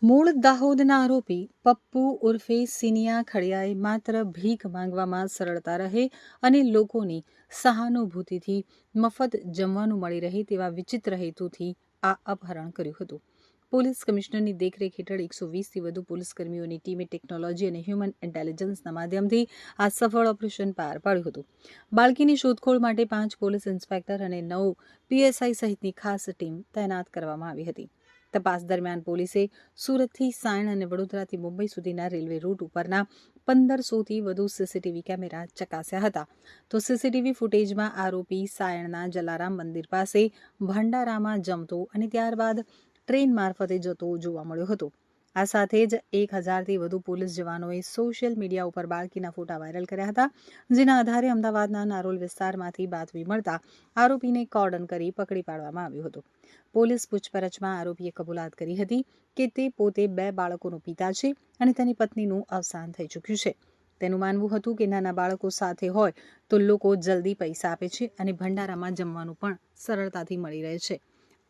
મૂળ દાહોદના આરોપી પપ્પુ ઉર્ફે સિનિયા ખડિયાએ માત્ર ભીખ માંગવામાં સરળતા રહે અને લોકોની સહાનુભૂતિથી મફત જમવાનું મળી રહે તેવા વિચિત્ર હેતુથી આ અપહરણ કર્યું હતું. પોલીસ કમિશનરની દેખરેખ હેઠળ 120થી વધુ પોલીસકર્મીઓની ટીમે ટેકનોલોજી અને હ્યુમન ઇન્ટેલિજન્સના માધ્યમથી આ સફળ ઓપરેશન પાર પાડ્યું હતું. બાળકીની શોધખોળ માટે 5 પોલીસ ઇન્સ્પેક્ટર અને 9 પીએસઆઈ સહિતની ખાસ ટીમ તૈનાત કરવામાં આવી હતી. તપાસ દરમિયાન પોલીસે સુરતથી સાયણ અને વડોદરાથી મુંબઈ સુધીના રેલવે રૂટ ઉપરના 1500થી વધુ સીસીટીવી કેમેરા ચકાસ્યા હતા. તો સીસીટીવી ફૂટેજમાં આરોપી સાયણના જલારામ મંદિર પાસે ભંડારામાં જમતો અને ત્યારબાદ ટ્રેન મારફતે જતો જોવા મળ્યો હતો. આ સાથે જ 1000થી વધુ પોલીસ જવાનોએ સોશિયલ મીડિયા ઉપર બાળકીના ફોટા વાયરલ કર્યા હતા, જેના આધારે અમદાવાદના નારોલ વિસ્તારમાંથી બાતમી મળતા આરોપીને કોર્ડન કરી પકડી પાડવામાં આવ્યો હતો. પોલીસ પૂછપરછમાં આરોપીએ કબૂલાત કરી હતી કે તે પોતે 2 બાળકોનો પિતા છે અને તેની પત્નીનું અવસાન થઈ ચૂક્યું છે. તેનું માનવું હતું કે નાના બાળકો સાથે હોય તો લોકો જલ્દી પૈસા આપે છે અને ભંડારામાં જમવાનું પણ સરળતાથી મળી રહે છે.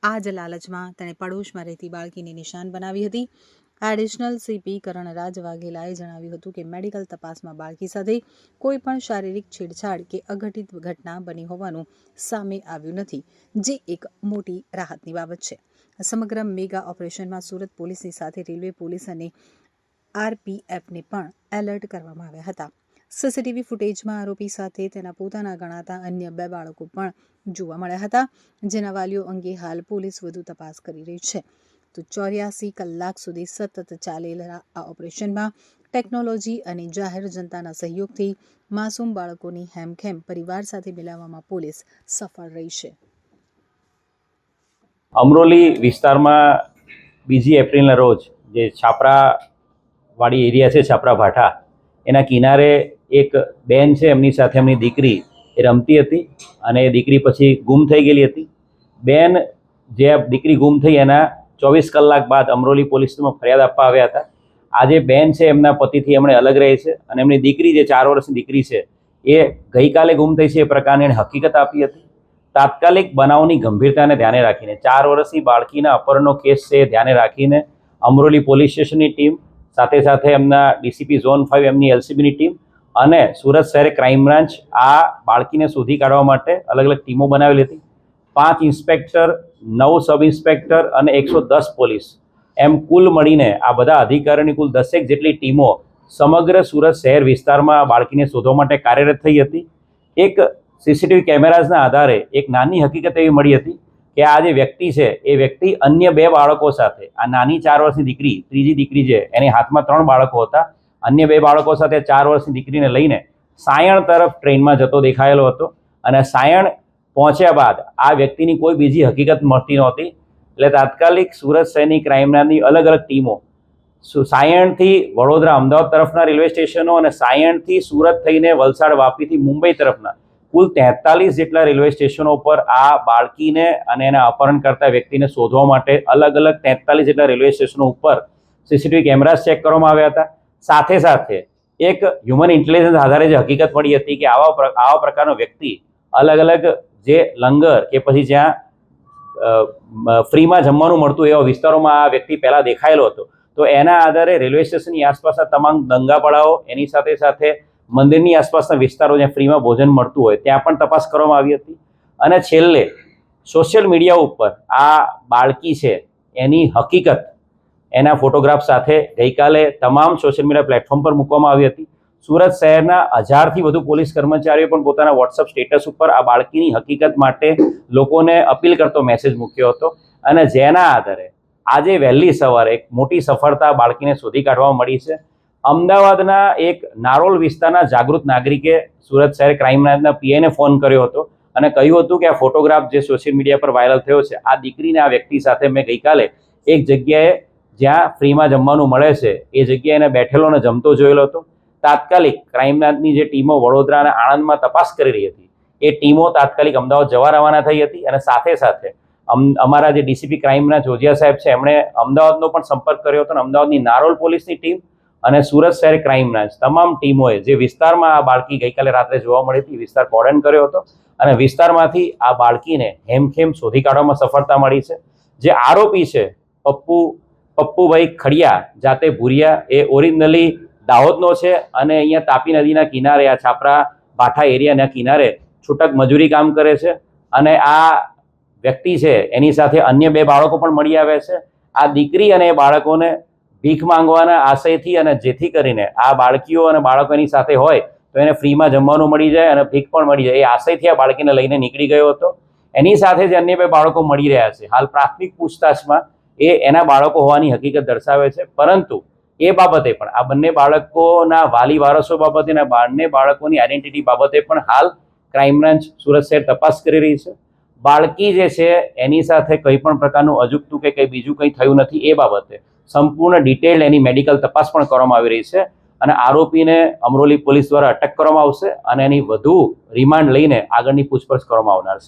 આ જ લાલચમાં તેણે પડોશમાં રહેતી બાળકીને નિશાન બનાવી હતી. એડિશનલ સીપી કરણરાજ વાઘેલાએ જણાવ્યું હતું કે મેડિકલ તપાસમાં બાળકી સાથે કોઈ પણ શારીરિક છેડછાડ કે અઘટિત ઘટના બની હોવાનું સામે આવ્યું નથી, જે એક મોટી રાહતની બાબત છે. સમગ્ર મેગા ઓપરેશનમાં સુરત પોલીસની સાથે રેલવે પોલીસ અને આરપીએફને પણ એલર્ટ કરવામાં આવ્યા હતા. સીસીટીવી ફૂટેજમાં આરોપી સાથે તેના પોતાના ગણાતા અન્ય 2 બાળકો પણ જોવા મળ્યા હતા, જેના વાલીઓ અંગે હાલ પોલીસ વધુ તપાસ કરી રહી છે. તો 84 કલાક સુધી સતત ચાલેલા આ ઓપરેશનમાં ટેકનોલોજી અને જાહેર જનતાના સહયોગથી માસૂમ બાળકોની હેમખેમ પરિવાર સાથે મિલાવવામાં પોલીસ સફળ રહી છે. અમરોલી વિસ્તારમાં 2 એપ્રિલના રોજ જે છાપરાવાડી એરિયા છે, છાપરા ભાઠા, એના કિનારે એક બેન છે, એમની સાથે એમની દીકરી એ રમતી હતી અને એ દીકરી પછી ગુમ થઈ ગયેલી હતી. બેન જે દીકરી ગુમ થઈ એના 24 કલાક બાદ અમરોલી પોલીસમાં ફરિયાદ આપવા આવ્યા હતા. આજે બેન છે એમના પતિથી એમણે અલગ રહે છે અને એમની દીકરી જે 4 વર્ષની દીકરી છે એ ગઈકાલે ગુમ થઈ છે એ પ્રકારની એણે હકીકત આપી હતી. તાત્કાલિક બનાવની ગંભીરતાને ધ્યાને રાખીને 4 વર્ષની બાળકીના અપહરણનો કેસ છે ધ્યાને રાખીને અમરોલી પોલીસ સ્ટેશનની ટીમ સાથે સાથે એમના ડીસીપી ઝોન 5 એમની એલસીબીની ટીમ અને સુરત શહેર ક્રાઇમ બ્રાન્ચ આ બાળકીને શોધી કાઢવા માટે અલગ અલગ ટીમો બનાવેલી હતી. 5 ઇન્સ્પેક્ટર, 9 સબ ઇન્સ્પેક્ટર અને 110 પોલીસ એમ કુલ મળીને આ બધા અધિકારીઓની કુલ 10 જેટલી ટીમો સમગ્ર સુરત શહેર વિસ્તારમાં આ બાળકીને શોધવા માટે કાર્યરત થઈ હતી. એક સીસીટીવી કેમેરાઝના આધારે એક નાની હકીકત એવી મળી હતી કે આ જે વ્યક્તિ છે એ વ્યક્તિ અન્ય 2 બાળકો સાથે, આ નાની 4 વર્ષની દીકરી, ત્રીજી દીકરી છે એની હાથમાં 3 બાળકો હતા, અન્ય 2 બાળકો સાથે 4 વર્ષની દીકરીને લઈને સાયણ તરફ ટ્રેનમાં જતો દેખાયેલો હતો અને સાયણ પહોંચ્યા બાદ આ વ્યક્તિની કોઈ બીજી હકીકત મળતી નહોતી. એટલે તાત્કાલિક સુરત શહેરની ક્રાઇમ બ્રાન્ચની અલગ અલગ ટીમો સાયણથી વડોદરા, અમદાવાદ તરફના રેલવે સ્ટેશનો અને સાયણથી સુરત થઈને વલસાડ, વાપીથી મુંબઈ તરફના કુલ 43 જેટલા રેલવે સ્ટેશનો પર આ બાળકીને અને એના અપહરણ કરતા વ્યક્તિને શોધવા માટે અલગ અલગ 43 જેટલા રેલવે સ્ટેશનો ઉપર સીસીટીવી કેમેરાસ ચેક કરવામાં આવ્યા હતા. સાથે સાથે એક હ્યુમન ઇન્ટેલિજન્સ આધારે જે હકીકત મળી હતી કે આવા પ્રકારનો વ્યક્તિ અલગ અલગ જે લંગર કે પછી જ્યાં ફ્રીમાં જમવાનું મળતું એવા વિસ્તારોમાં આ વ્યક્તિ પહેલાં દેખાયેલો હતો. તો એના આધારે રેલવે સ્ટેશનની આસપાસના તમામ દંગાપડાઓ, એની સાથે સાથે મંદિરની આસપાસના વિસ્તારો જ્યાં ફ્રીમાં ભોજન મળતું હોય ત્યાં પણ તપાસ કરવામાં આવી હતી. અને છેલ્લે સોશિયલ મીડિયા ઉપર આ બાળકી છે એની હકીકત એના ફોટોગ્રાફ સાથે ગઈકાલે તમામ સોશિયલ મીડિયા પ્લેટફોર્મ પર મૂકવામાં આવી હતી. સુરત શહેરના 1000થી વધુ પોલીસ કર્મચારીઓ પણ પોતાના વોટ્સઅપ સ્ટેટસ ઉપર આ બાળકીની હકીકત માટે લોકોને અપીલ કરતો મેસેજ મૂક્યો હતો અને જેના આધારે આજે વહેલી સવારે એક મોટી સફળતા બાળકીને શોધી કાઢવામાં મળી છે. અમદાવાદના એક નારોલ વિસ્તારના જાગૃત નાગરિકે સુરત શહેર ક્રાઇમ બ્રાન્ચના પીઆઈને ફોન કર્યો હતો અને કહ્યું હતું કે આ ફોટોગ્રાફ જે સોશિયલ મીડિયા પર વાયરલ થયો છે, આ દીકરીને આ વ્યક્તિ સાથે મેં ગઈકાલે એક જગ્યાએ જ્યાં ફ્રીમાં જમવાનું મળે છે એ જગ્યાએ એને બેઠેલો અને જમતો જોયેલો હતો. તાત્કાલિક ક્રાઇમ બ્રાન્ચની જે ટીમો વડોદરા અને આણંદમાં તપાસ કરી રહી હતી એ ટીમો તાત્કાલિક અમદાવાદ જવા રવાના થઈ હતી અને સાથે સાથે અમારા જે ડીસીપી ક્રાઇમ બ્રાન્ચ ઓઝિયા સાહેબ છે એમણે અમદાવાદનો પણ સંપર્ક કર્યો હતો અને અમદાવાદની નારોલ પોલીસની ટીમ અને સુરત શહેર ક્રાઇમ બ્રાન્ચ તમામ ટીમોએ જે વિસ્તારમાં આ બાળકી ગઈકાલે રાત્રે જોવા મળી હતી વિસ્તાર કોર્ડન કર્યો હતો અને વિસ્તારમાંથી આ બાળકીને હેમખેમ શોધી કાઢવામાં સફળતા મળી છે. જે આરોપી છે પપ્પુ પપ્પુભાઈ ખડિયા જાતે ભુરિયા એ ઓરિજિનલી દાહોદનો છે અને અહીંયા તાપી નદીના કિનારે આ છાપરા ભાઠા એરિયાના કિનારે છૂટક મજૂરી કામ કરે છે અને આ વ્યક્તિ છે એની સાથે અન્ય 2 બાળકો પણ મળી આવે છે. આ દીકરી અને એ બાળકોને ભીખ માંગવાના આશયથી અને જેથી કરીને આ બાળકીઓ અને બાળકો એની સાથે હોય તો એને ફ્રીમાં જમવાનું મળી જાય અને ભીખ પણ મળી જાય એ આશયથી આ બાળકીને લઈને નીકળી ગયો હતો. એની સાથે જ અન્ય 2 બાળકો મળી રહ્યા છે. હાલ પ્રાથમિક પૂછતાછમાં એના બાળકો હોવાની હકીકત દર્શાવે છે, પરંતુ એ બાબતે પણ આ બંને બાળકોના વાલી વારસો બાબતે અને બંને બાળકોની આઈડેન્ટિટી બાબતે પણ હાલ ક્રાઇમ બ્રાન્ચ સુરત શહેર તપાસ કરી રહી છે. બાળકી જે છે એની સાથે કંઈ પણ પ્રકારનું અજુગતું કે કંઈ બીજું કંઈ થયું નથી એ બાબતે સંપૂર્ણ ડિટેલ એની મેડિકલ તપાસ પણ કરવામાં આવી રહી છે અને આરોપીને અમરોલી પોલીસ દ્વારા અટક કરવામાં આવશે અને એની વધુ રિમાન્ડ લઈને આગળની પૂછપરછ કરવામાં આવનાર છે.